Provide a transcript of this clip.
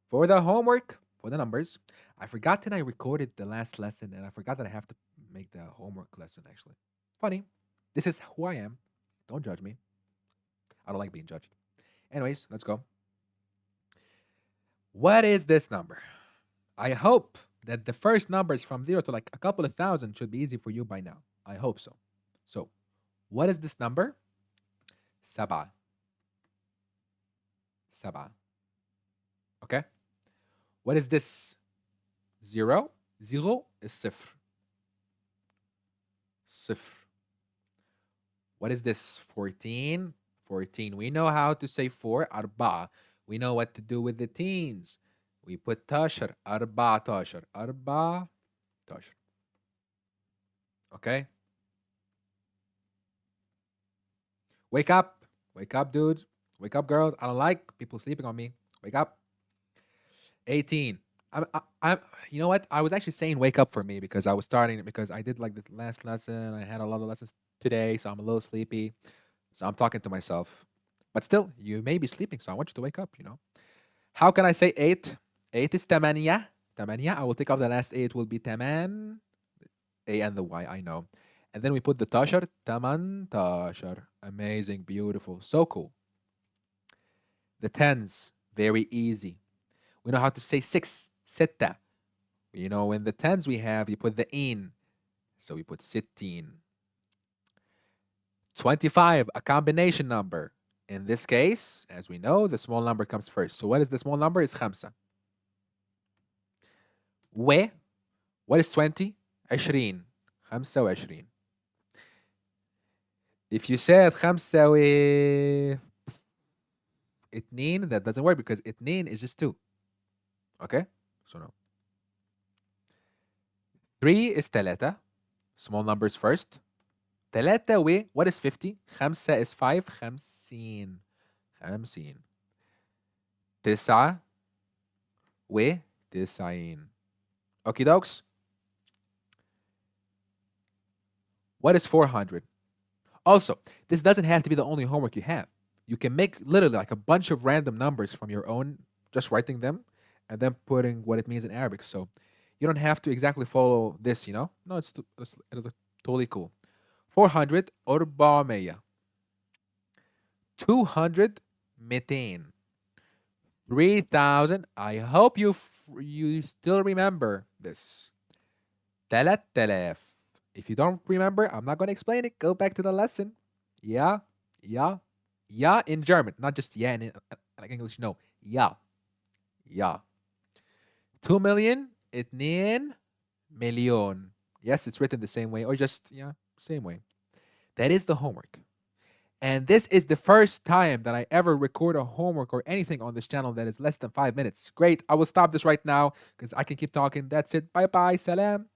For the homework, for the numbers, I forgot that I recorded the last lesson and I forgot that I have to make the homework lesson actually. Funny. This is who I am. Don't judge me. I don't like being judged. Anyways, let's go. What is this number? I hope that the first numbers from 0 to like a couple of thousand should be easy for you by now. I hope so. So, what is this number? Saba. Saba. Okay? What is this? 0. 0 is صفر. صفر. What is this? 14. 14. We know how to say 4. أربعة. We know what to do with the teens. We put تاشر. 14. 14. Okay? Wake up. Wake up, dudes. Wake up, girls. I don't like people sleeping on me. Wake up. 18. You know what? I was actually saying wake up for me because I was starting because I did like the last lesson. I had a lot of lessons today, so I'm a little sleepy. So I'm talking to myself. But still, you may be sleeping, so I want you to wake up. How can I say 8? 8 is tamania. Tamania. I will take off the last 8 will be taman. A and the Y, I know. And then we put the tashar. Taman tashar. Amazing, beautiful, so cool. The tens, very easy. We know how to say 6. Sitta. In the tens we have, you put the in. So we put sittin. 25, a combination number. In this case, as we know, the small number comes first. So what is the small number? Is خمسة. What is 20? 20. 25. If you said 25 اتنين, that doesn't work because اتنين is just 2. Okay? So no. 3 is ثلاثة. Small numbers first. ثلاثة what is 50? 5 is 5. 50. 50. 9 90. Okay, dokes. What is 400? Also, this doesn't have to be the only homework you have. You can make literally like a bunch of random numbers from your own, just writing them and then putting what it means in Arabic. So you don't have to exactly follow this. No, it's totally cool. 400 400. 200 200. 3,000. I hope you still remember this. 3000. If you don't remember, I'm not going to explain it. Go back to the lesson. Yeah, yeah, yeah in German, not just yeah in like English. No, yeah, yeah. 2,000,000. 2,000,000. Yes, it's written the same way, or just yeah, same way. That is the homework. And this is the first time that I ever record a homework or anything on this channel that is less than 5 minutes. Great. I will stop this right now because I can keep talking. That's it. Bye bye. Salam.